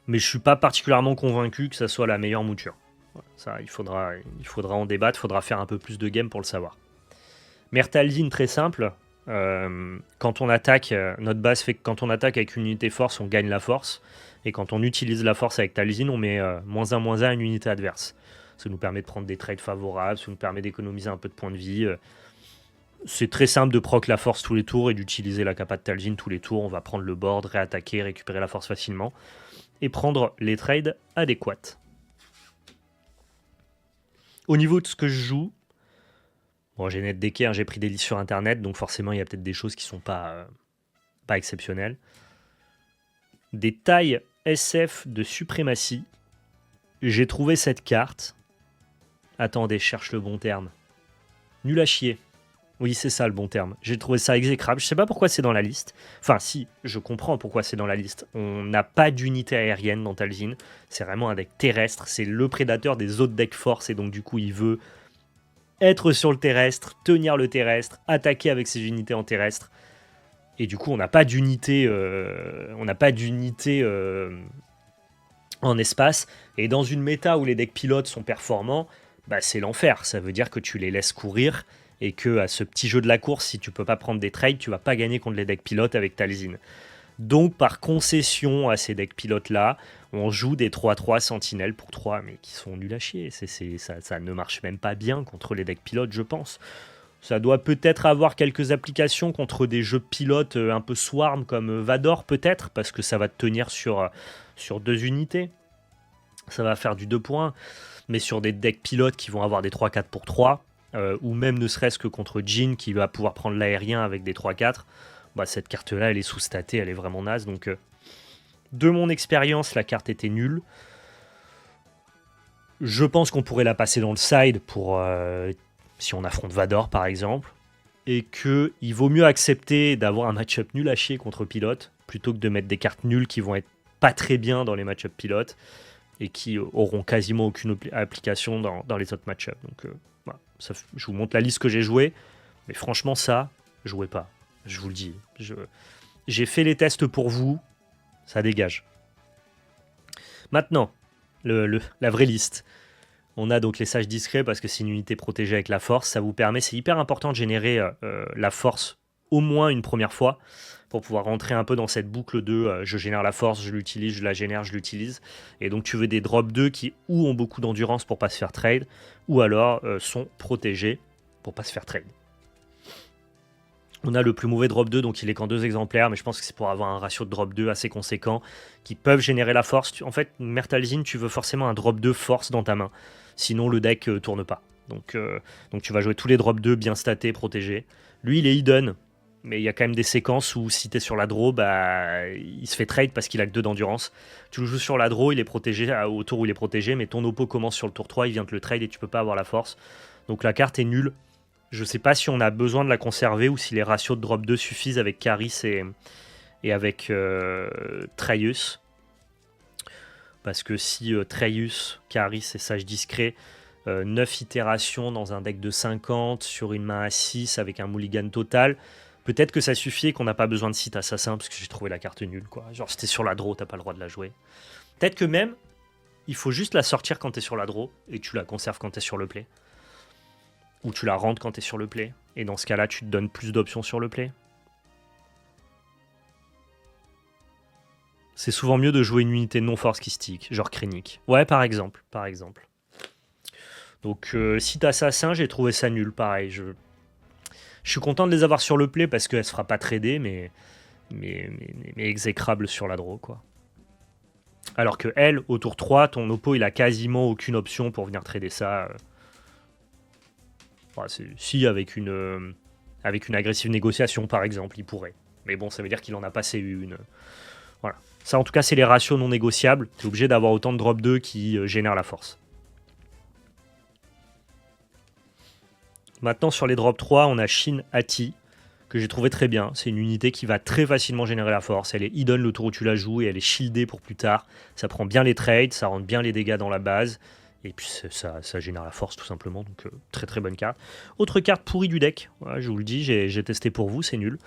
Mais je ne suis pas particulièrement convaincu que ça soit la meilleure mouture. Voilà, ça, il faudra en débattre, il faudra faire un peu plus de game pour le savoir. Mertalzin, très simple. Quand on attaque, notre base fait que quand on attaque avec une unité force, on gagne la force. Et quand on utilise la force avec Talzin, on met -1/-1 à une unité adverse. Ça nous permet de prendre des trades favorables, ça nous permet d'économiser un peu de points de vie. C'est très simple de proc la force tous les tours et d'utiliser la capa de Talzin tous les tours. On va prendre le board, réattaquer, récupérer la force facilement et prendre les trades adéquats. Au niveau de ce que je joue, bon, j'ai net decké, j'ai pris des listes sur internet, donc forcément il y a peut-être des choses qui sont pas exceptionnelles. Des tailles SF de suprématie. J'ai trouvé cette carte. Attendez, je cherche le bon terme. Nul à chier. Oui, c'est ça le bon terme. J'ai trouvé ça exécrable. Je sais pas pourquoi c'est dans la liste. Enfin, si, je comprends pourquoi c'est dans la liste. On n'a pas d'unité aérienne dans Talzin. C'est vraiment un deck terrestre. C'est le prédateur des autres decks force. Et donc, du coup, il veut être sur le terrestre, tenir le terrestre, attaquer avec ses unités en terrestre. Et du coup, on n'a pas d'unité en espace. Et dans une méta où les decks pilotes sont performants, bah, c'est l'enfer. Ça veut dire que tu les laisses courir et que à ce petit jeu de la course, si tu peux pas prendre des trades, tu vas pas gagner contre les decks pilotes avec Talzin. Donc, par concession à ces decks pilotes-là, on joue des 3-3 sentinelles pour 3, mais qui sont nuls à chier. Ça ne marche même pas bien contre les decks pilotes, je pense. Ça doit peut-être avoir quelques applications contre des jeux pilotes un peu swarm comme Vador, peut-être, parce que ça va te tenir sur 2 unités. Ça va faire du 2 points. Mais sur des decks pilotes qui vont avoir des 3-4 pour 3, ou même ne serait-ce que contre Jhin qui va pouvoir prendre l'aérien avec des 3-4, bah, cette carte-là, elle est sous-statée, elle est vraiment naze. Donc, de mon expérience, la carte était nulle. Je pense qu'on pourrait la passer dans le side pour si on affronte Vador, par exemple. Et qu'il vaut mieux accepter d'avoir un match-up nul à chier contre pilote, plutôt que de mettre des cartes nulles qui vont être pas très bien dans les match-up pilotes et qui auront quasiment aucune application dans les autres match-up. Donc, voilà. Je vous montre la liste que j'ai jouée. Mais franchement, ça, jouez pas. Je vous le dis. J'ai fait les tests pour vous. Ça dégage. Maintenant, la vraie liste. On a donc les sages discrets parce que c'est une unité protégée avec la force. Ça vous permet, c'est hyper important de générer la force au moins une première fois pour pouvoir rentrer un peu dans cette boucle de je génère la force, je l'utilise, je la génère, je l'utilise. Et donc tu veux des drop 2 qui ou ont beaucoup d'endurance pour pas se faire trade, ou alors sont protégés pour pas se faire trade. On a le plus mauvais drop 2, donc il est qu'en 2 exemplaires, mais je pense que c'est pour avoir un ratio de drop 2 assez conséquent, qui peuvent générer la force. En fait, Mertalzin, tu veux forcément un drop 2 force dans ta main, sinon le deck tourne pas. Donc tu vas jouer tous les drop 2 bien statés, protégés. Lui, il est hidden, mais il y a quand même des séquences où si tu es sur la draw, bah, il se fait trade parce qu'il a que 2 d'endurance. Tu le joues sur la draw, il est protégé au tour où il est protégé, mais ton oppo commence sur le tour 3, il vient te le trade et tu peux pas avoir la force. Donc la carte est nulle. Je sais pas si on a besoin de la conserver ou si les ratios de drop 2 suffisent avec Caris et avec Traius. Parce que si Traius, Caris et Sage Discret, 9 itérations dans un deck de 50 sur une main à 6 avec un mulligan total, peut-être que ça suffit et qu'on n'a pas besoin de site assassin parce que j'ai trouvé la carte nulle, quoi. Genre, si t'es sur la draw, t'as pas le droit de la jouer. Peut-être que même, il faut juste la sortir quand t'es sur la draw et tu la conserves quand t'es sur le play. Ou tu la rentres quand tu es sur le play. Et dans ce cas-là, tu te donnes plus d'options sur le play. C'est souvent mieux de jouer une unité non force qui stick, genre Krennic. Ouais, par exemple. Donc, si t'as assassin, j'ai trouvé ça nul, pareil. Je suis content de les avoir sur le play parce qu'elle se fera pas trader, mais exécrable sur la draw, quoi. Alors que elle, au tour 3, ton oppo, il a quasiment aucune option pour venir trader ça. Enfin, si, avec une agressive négociation, par exemple, il pourrait. Mais bon, ça veut dire qu'il en a passé une. Voilà. Ça, en tout cas, c'est les ratios non négociables. Tu es obligé d'avoir autant de drop 2 qui génèrent la force. Maintenant, sur les drop 3, on a Shin Hati, que j'ai trouvé très bien. C'est une unité qui va très facilement générer la force. Elle est hidden le tour où tu la joues et elle est shieldée pour plus tard. Ça prend bien les trades, ça rentre bien les dégâts dans la base. Et puis ça génère la force tout simplement. Donc très très bonne carte. Autre carte pourrie du deck, voilà, je vous le dis, j'ai testé pour vous, c'est nul.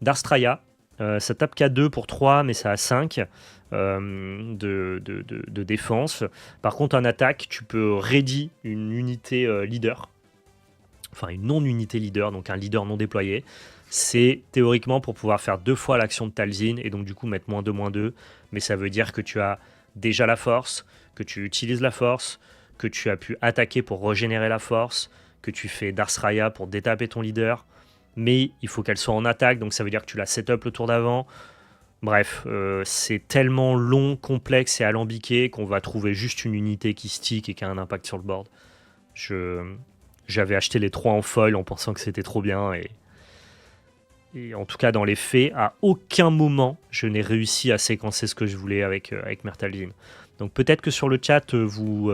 Darstraya, ça tape K2 pour 3, mais ça a 5 de défense. Par contre, en attaque, tu peux ready une unité leader. Enfin, une non-unité leader, donc un leader non déployé. C'est théoriquement pour pouvoir faire 2 fois l'action de Talzin et donc du coup mettre -2/-2. Mais ça veut dire que tu as déjà la force, que tu utilises la force, que tu as pu attaquer pour régénérer la force, que tu fais Darstraya pour détaper ton leader. Mais il faut qu'elle soit en attaque, donc ça veut dire que tu la set-up le tour d'avant. Bref, c'est tellement long, complexe et alambiqué qu'on va trouver juste une unité qui stick et qui a un impact sur le board. J'avais acheté les 3 en foil en pensant que c'était trop bien et en tout cas dans les faits, à aucun moment je n'ai réussi à séquencer ce que je voulais avec Mertalzin. Donc peut-être que sur le chat vous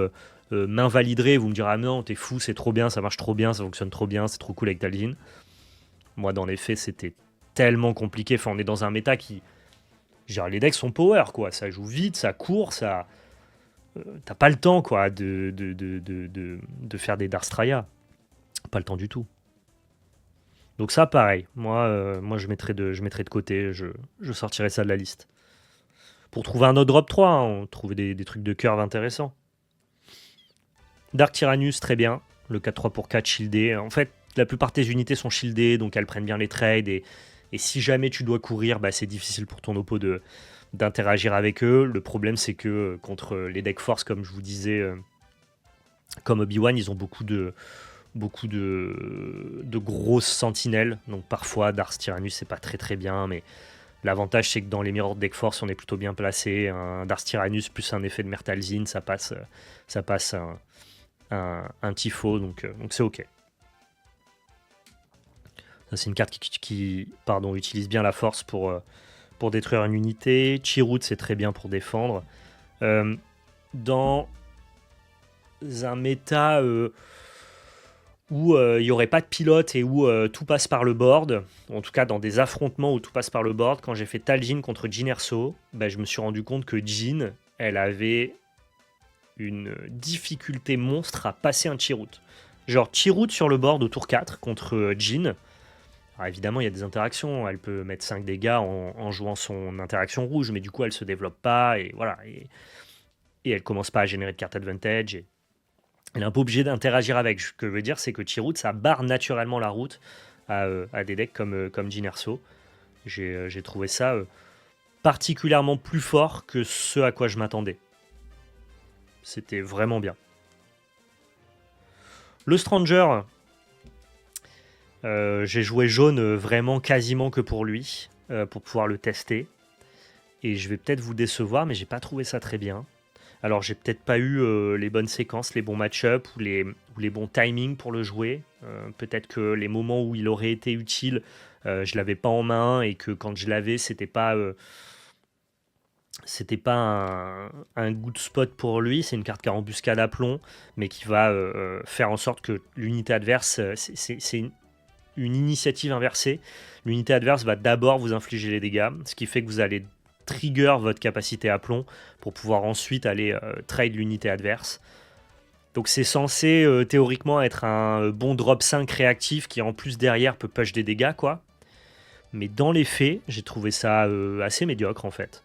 m'invaliderez, vous me direz ah non t'es fou, c'est trop bien, ça marche trop bien, ça fonctionne trop bien, c'est trop cool avec Talzin. Moi dans les faits c'était tellement compliqué, enfin on est dans un méta qui... Genre, les decks sont power quoi, ça joue vite, ça court, ça... t'as pas le temps quoi de faire des Darstraya. Pas le temps du tout. Donc ça, pareil. Moi je mettrais de côté. Je sortirais ça de la liste. Pour trouver un autre drop 3, hein, on trouvait des trucs de curve intéressants. Dark Tyrannus, très bien. Le 4-3 pour 4 shieldé. En fait, la plupart de tes unités sont shieldées, donc elles prennent bien les trades. Et si jamais tu dois courir, bah, c'est difficile pour ton oppo d'interagir avec eux. Le problème, c'est que contre les decks force, comme je vous disais, comme Obi-Wan, ils ont beaucoup de grosses sentinelles. Donc parfois, Dark Tyrannus, c'est pas très très bien, mais l'avantage, c'est que dans les Mirror Deck Force, on est plutôt bien placé. Un Dark Tyrannus plus un effet de Mertalzin, ça passe un Tifo, donc c'est ok. Ça, c'est une carte qui utilise bien la force pour détruire une unité. Chirrut, c'est très bien pour défendre. Dans un méta où il n'y aurait pas de pilote et où tout passe par le board, en tout cas dans des affrontements où tout passe par le board, quand j'ai fait Talzin contre Jyn Erso, bah, je me suis rendu compte que Jyn, elle avait une difficulté monstre à passer un Chirrut. Genre Chirrut sur le board au tour 4 contre Jyn. Alors évidemment, il y a des interactions, elle peut mettre 5 dégâts en jouant son interaction rouge, mais du coup elle se développe pas, et voilà, et elle commence pas à générer de carte advantage, et elle est un peu obligée d'interagir avec. Ce que je veux dire, c'est que Chirrut, ça barre naturellement la route à des decks comme Jyn Erso. J'ai trouvé ça particulièrement plus fort que ce à quoi je m'attendais. C'était vraiment bien. Le Stranger, j'ai joué jaune vraiment quasiment que pour lui, pour pouvoir le tester. Et je vais peut-être vous décevoir, mais j'ai pas trouvé ça très bien. Alors j'ai peut-être pas eu les bonnes séquences, les bons match-up ou les bons timings pour le jouer. Peut-être que les moments où il aurait été utile, je l'avais pas en main et que quand je l'avais, c'était pas un good spot pour lui. C'est une carte qui a embuscade à plomb, mais qui va faire en sorte que l'unité adverse, c'est une initiative inversée. L'unité adverse va d'abord vous infliger les dégâts, ce qui fait que vous allez trigger votre capacité à plomb pour pouvoir ensuite aller trade l'unité adverse. Donc c'est censé théoriquement être un bon drop 5 réactif qui en plus derrière peut push des dégâts quoi. Mais dans les faits, j'ai trouvé ça assez médiocre en fait.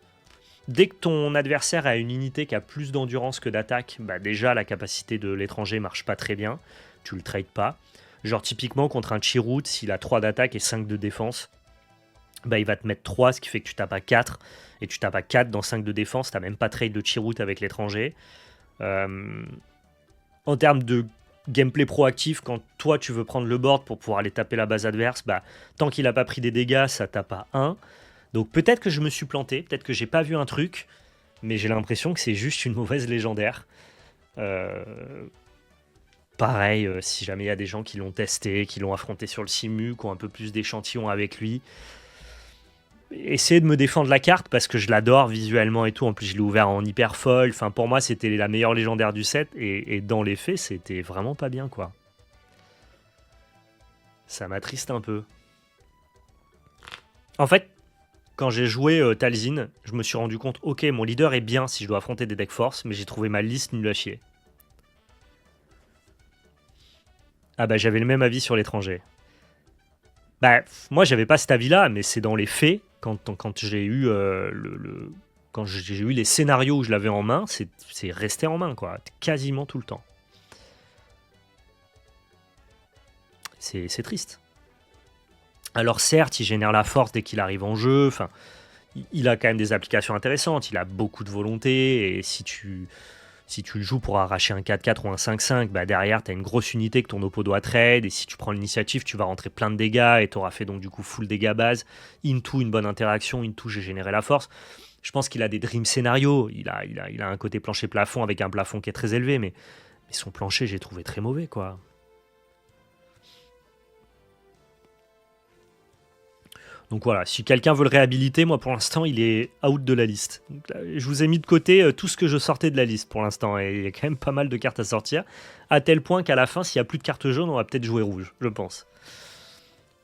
Dès que ton adversaire a une unité qui a plus d'endurance que d'attaque, bah déjà la capacité de l'étranger marche pas très bien, tu le trades pas. Genre typiquement contre un Chirrut, s'il a 3 d'attaque et 5 de défense, bah, il va te mettre 3, ce qui fait que tu tapes à 4, et tu tapes à 4 dans 5 de défense, tu n'as même pas trade de Chirrut avec l'étranger. En termes de gameplay proactif, quand toi tu veux prendre le board pour pouvoir aller taper la base adverse, bah, tant qu'il n'a pas pris des dégâts, ça tape à 1. Donc peut-être que je me suis planté, peut-être que j'ai pas vu un truc, mais j'ai l'impression que c'est juste une mauvaise légendaire. Pareil, si jamais il y a des gens qui l'ont testé, qui l'ont affronté sur le simu, qui ont un peu plus d'échantillons avec lui, essayez de me défendre la carte parce que je l'adore visuellement et tout. En plus, je l'ai ouvert en hyper foil. Enfin, pour moi, c'était la meilleure légendaire du set. Et dans les faits, c'était vraiment pas bien, quoi. Ça m'attriste un peu. En fait, quand j'ai joué Talzin, je me suis rendu compte, ok, mon leader est bien si je dois affronter des deck force, mais j'ai trouvé ma liste nulle à chier. Ah bah j'avais le même avis sur l'étranger. Bah moi j'avais pas cet avis-là, mais c'est dans les faits, quand j'ai eu quand j'ai eu les scénarios où je l'avais en main, c'est resté en main quoi, quasiment tout le temps. C'est triste. Alors certes, il génère la force dès qu'il arrive en jeu, enfin, il a quand même des applications intéressantes, il a beaucoup de volonté, et si tu le joues pour arracher un 4-4 ou un 5-5, bah derrière, tu as une grosse unité que ton oppo doit trade, et si tu prends l'initiative, tu vas rentrer plein de dégâts, et tu auras fait donc du coup full dégâts base, into une bonne interaction, into j'ai généré la force. Je pense qu'il a des dream scénarios, il a un côté plancher-plafond avec un plafond qui est très élevé, mais son plancher, j'ai trouvé très mauvais, quoi. Donc voilà, si quelqu'un veut le réhabiliter, moi pour l'instant il est out de la liste. Donc là, je vous ai mis de côté tout ce que je sortais de la liste pour l'instant, et il y a quand même pas mal de cartes à sortir, à tel point qu'à la fin, s'il n'y a plus de cartes jaunes, on va peut-être jouer rouge, je pense.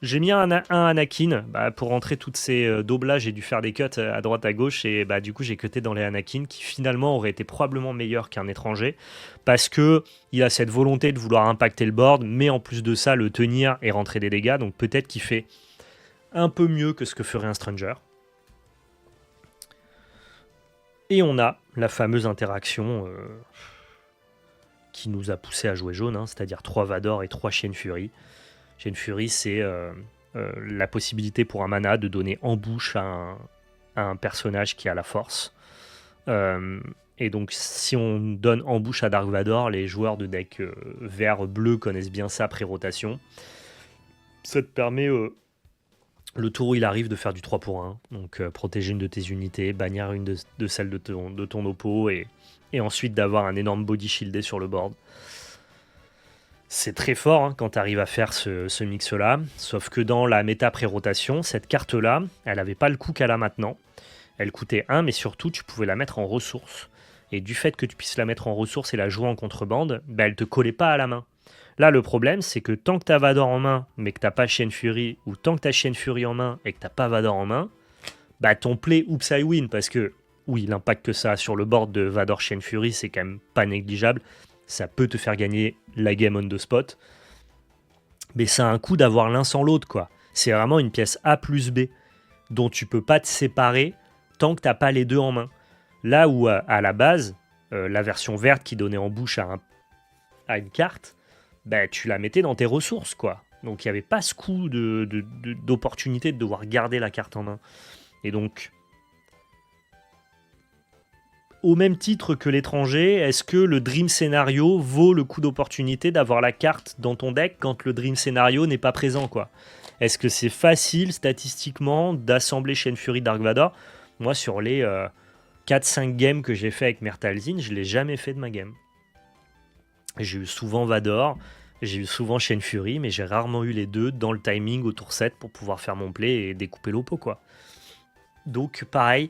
J'ai mis un Anakin, bah, pour rentrer toutes ces daubes-là, j'ai dû faire des cuts à droite à gauche, et bah, du coup j'ai cuté dans les Anakin, qui finalement auraient été probablement meilleurs qu'un étranger, parce que il a cette volonté de vouloir impacter le board, mais en plus de ça, le tenir et rentrer des dégâts, donc peut-être qu'il fait un peu mieux que ce que ferait un Stranger. Et on a la fameuse interaction qui nous a poussé à jouer jaune, hein, c'est-à-dire 3 Vador et 3 Chien Fury. Chien Fury, c'est la possibilité pour un mana de donner en bouche à un personnage qui a la force. Et donc, si on donne en bouche à Dark Vador, les joueurs de deck vert-bleu connaissent bien ça pré-rotation. Ça te permet le tour où il arrive de faire du 3 pour 1, donc protéger une de tes unités, bannir une de celles de ton oppo, et ensuite d'avoir un énorme body shieldé sur le board. C'est très fort hein, quand tu arrives à faire ce mix-là, sauf que dans la méta pré-rotation, cette carte-là, elle n'avait pas le coût qu'elle a maintenant. Elle coûtait 1, mais surtout, tu pouvais la mettre en ressources. Et du fait que tu puisses la mettre en ressources et la jouer en contrebande, bah, elle ne te collait pas à la main. Là, le problème, c'est que tant que tu as Vador en main, mais que tu n'as pas Chien Fury, ou tant que tu as Chien Fury en main et que tu n'as pas Vador en main, bah ton play Oops I Win, parce que oui, l'impact que ça a sur le board de Vador Chien Fury, c'est quand même pas négligeable. Ça peut te faire gagner la game on the spot. Mais ça a un coup d'avoir l'un sans l'autre, quoi. C'est vraiment une pièce A plus B, dont tu peux pas te séparer tant que tu n'as pas les deux en main. Là où, à la base, la version verte qui donnait en bouche à une carte, bah, tu la mettais dans tes ressources, quoi. Donc il n'y avait pas ce coup d'opportunité de devoir garder la carte en main. Et donc, au même titre que l'étranger, est-ce que le Dream Scénario vaut le coup d'opportunité d'avoir la carte dans ton deck quand le Dream Scénario n'est pas présent, quoi? Est-ce que c'est facile, statistiquement, d'assembler Shen Fury Dark Vador? Moi, sur les 4-5 games que j'ai fait avec Mertalzin, je ne l'ai jamais fait de ma game. J'ai eu souvent Vador, j'ai eu souvent Chien Fury, mais j'ai rarement eu les deux dans le timing au tour 7 pour pouvoir faire mon play et découper l'oppo, quoi. Donc pareil,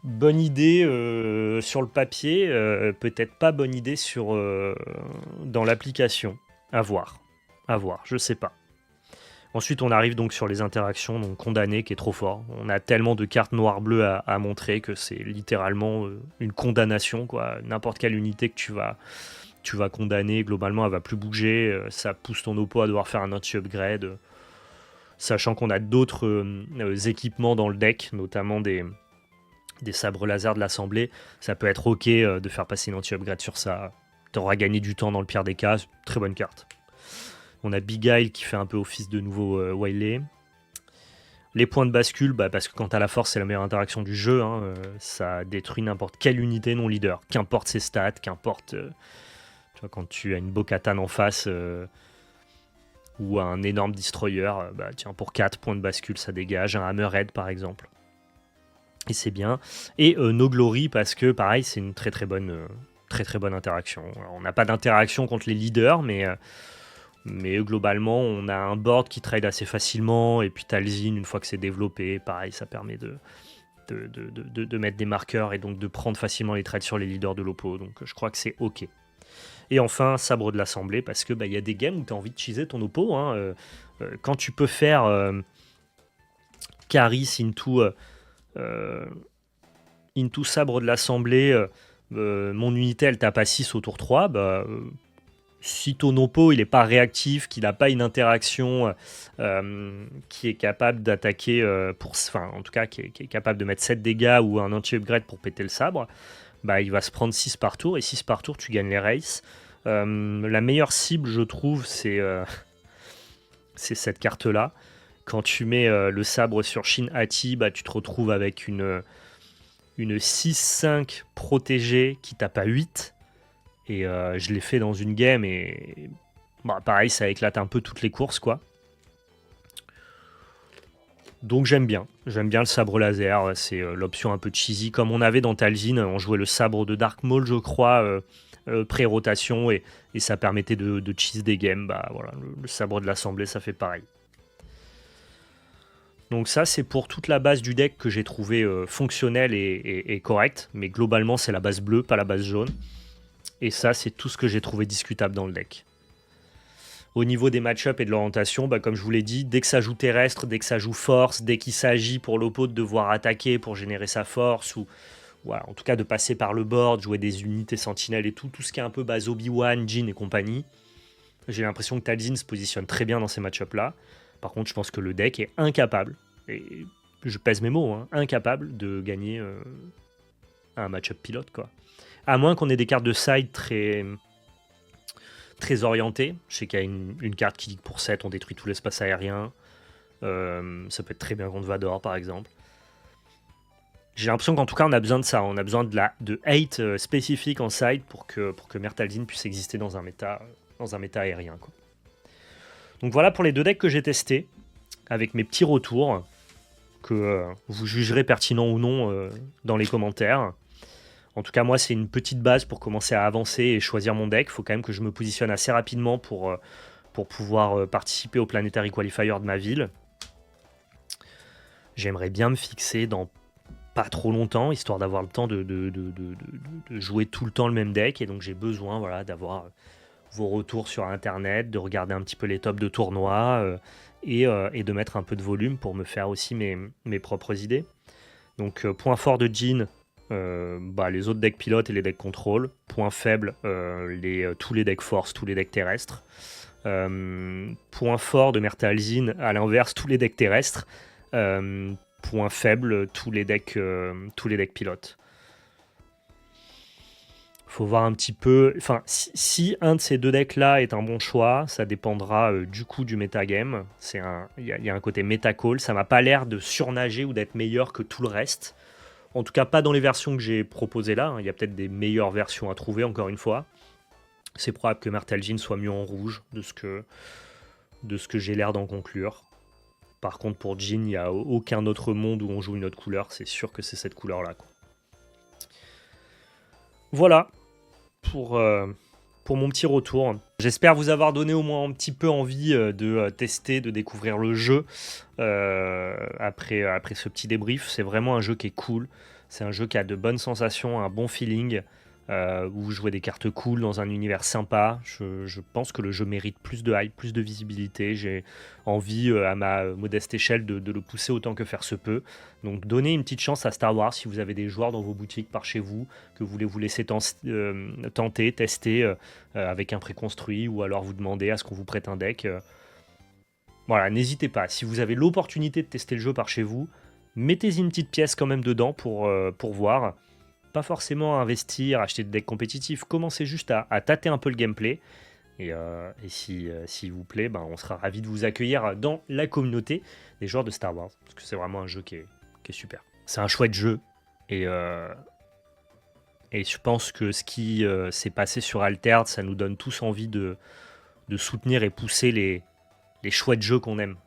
bonne idée sur le papier, peut-être pas bonne idée dans l'application. À voir, je sais pas. Ensuite, on arrive donc sur les interactions, donc condamné qui est trop fort. On a tellement de cartes noires-bleues à montrer que c'est littéralement une condamnation, quoi. N'importe quelle unité que tu vas condamner, globalement, elle va plus bouger. Ça pousse ton oppo à devoir faire un anti-upgrade. Sachant qu'on a d'autres équipements dans le deck, notamment des sabres laser de l'assemblée. Ça peut être ok de faire passer une anti-upgrade sur ça. T'auras gagné du temps dans le pire des cas. Très bonne carte. On a Beguile qui fait un peu office de nouveau Wily. Les points de bascule, bah, parce que quand t'as la force, c'est la meilleure interaction du jeu. Hein, ça détruit n'importe quelle unité non leader. Qu'importe ses stats, qu'importe... tu vois, quand tu as une Bo-Katan en face ou un énorme destroyer, bah, tiens, pour 4 points de bascule, ça dégage. Un Hammerhead, par exemple. Et c'est bien. Et No Glory, parce que, pareil, c'est une très très bonne interaction. Alors, on n'a pas d'interaction contre les leaders, mais globalement, on a un board qui trade assez facilement. Et puis Talzin, une fois que c'est développé, pareil, ça permet de mettre des marqueurs et donc de prendre facilement les trades sur les leaders de l'oppo. Donc je crois que c'est ok. Et enfin, sabre de l'assemblée, parce que y a des games où tu as envie de cheeser ton oppo. Hein, quand tu peux faire Caris into sabre de l'assemblée, mon unité elle tape à 6 au tour 3, si ton oppo il est pas réactif, qu'il n'a pas une interaction qui est capable d'attaquer, en tout cas qui est capable de mettre 7 dégâts ou un anti-upgrade pour péter le sabre, il va se prendre 6 par tour, et 6 par tour tu gagnes les races. La meilleure cible je trouve c'est cette carte là. Quand tu mets le sabre sur Shin Hati, tu te retrouves avec une 6-5 protégée qui tape à 8. Et je l'ai fait dans une game et pareil, ça éclate un peu toutes les courses, quoi. Donc j'aime bien le sabre laser, c'est l'option un peu cheesy. Comme on avait dans Talzin, on jouait le sabre de Dark Maul, je crois, pré-rotation, et ça permettait de cheese des games. Voilà, le sabre de l'assemblée, ça fait pareil. Donc ça, c'est pour toute la base du deck que j'ai trouvé fonctionnelle et correcte. Mais globalement, c'est la base bleue, pas la base jaune. Et ça, c'est tout ce que j'ai trouvé discutable dans le deck. Au niveau des match-up et de l'orientation, comme je vous l'ai dit, dès que ça joue terrestre, dès que ça joue force, dès qu'il s'agit pour l'oppo de devoir attaquer pour générer sa force, ou voilà, en tout cas de passer par le board, jouer des unités sentinelles et tout ce qui est un peu base Obi-Wan, Jin et compagnie, j'ai l'impression que Talzin se positionne très bien dans ces match-up là. Par contre, je pense que le deck est incapable, et je pèse mes mots, incapable de gagner un match-up pilote, quoi. À moins qu'on ait des cartes de side très orientées. Je sais qu'il y a une carte qui dit que pour 7, on détruit tout l'espace aérien. Ça peut être très bien contre Vador, par exemple. J'ai l'impression qu'en tout cas, on a besoin de ça. On a besoin de hate spécifique en side pour que Mer Talzin puisse exister dans un méta aérien, quoi. Donc voilà pour les 2 decks que j'ai testés, avec mes petits retours, que vous jugerez pertinents ou non dans les commentaires. En tout cas, moi, c'est une petite base pour commencer à avancer et choisir mon deck. Il faut quand même que je me positionne assez rapidement pour pouvoir participer au Planetary Qualifier de ma ville. J'aimerais bien me fixer dans pas trop longtemps, histoire d'avoir le temps de jouer tout le temps le même deck. Et donc, j'ai besoin d'avoir vos retours sur Internet, de regarder un petit peu les tops de tournois et de mettre un peu de volume pour me faire aussi mes propres idées. Donc, point fort de Jin, les autres decks pilotes et les decks contrôle. Point faible, tous les decks force, tous les decks terrestres. Point fort de Mer Talzin, à l'inverse, tous les decks terrestres. Point faible, tous les decks pilotes. Faut voir un petit peu. Enfin, si un de ces 2 decks-là est un bon choix, ça dépendra du coup du metagame. Il y a un côté méta-call. Ça m'a pas l'air de surnager ou d'être meilleur que tout le reste. En tout cas, pas dans les versions que j'ai proposées là. Il y a peut-être des meilleures versions à trouver, encore une fois. C'est probable que Mer Talzin soit mieux en rouge, de ce que j'ai l'air d'en conclure. Par contre, pour Jin, il n'y a aucun autre monde où on joue une autre couleur. C'est sûr que c'est cette couleur-là, quoi. Voilà pour mon petit retour. J'espère vous avoir donné au moins un petit peu envie de tester, de découvrir le jeu après ce petit débrief. C'est vraiment un jeu qui est cool. C'est un jeu qui a de bonnes sensations, un bon feeling, où vous jouez des cartes cool dans un univers sympa. Je pense que le jeu mérite plus de hype, plus de visibilité. J'ai envie, à ma modeste échelle, de le pousser autant que faire se peut. Donc donnez une petite chance à Star Wars si vous avez des joueurs dans vos boutiques par chez vous, que vous voulez vous laisser tenter, tester avec un préconstruit, ou alors vous demandez à ce qu'on vous prête un deck. Voilà, n'hésitez pas. Si vous avez l'opportunité de tester le jeu par chez vous, mettez-y une petite pièce quand même dedans pour voir. Pas forcément à investir, acheter des decks compétitifs. Commencez juste à tâter un peu le gameplay. Et s'il vous plaît, on sera ravis de vous accueillir dans la communauté des joueurs de Star Wars. Parce que c'est vraiment un jeu qui est super. C'est un chouette jeu. Et je pense que ce qui s'est passé sur Altered, ça nous donne tous envie de soutenir et pousser les chouettes jeux qu'on aime.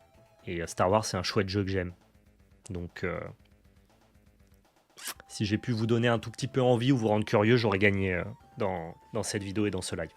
Et Star Wars, c'est un chouette jeu que j'aime. Donc, si j'ai pu vous donner un tout petit peu envie ou vous rendre curieux, j'aurais gagné dans cette vidéo et dans ce live.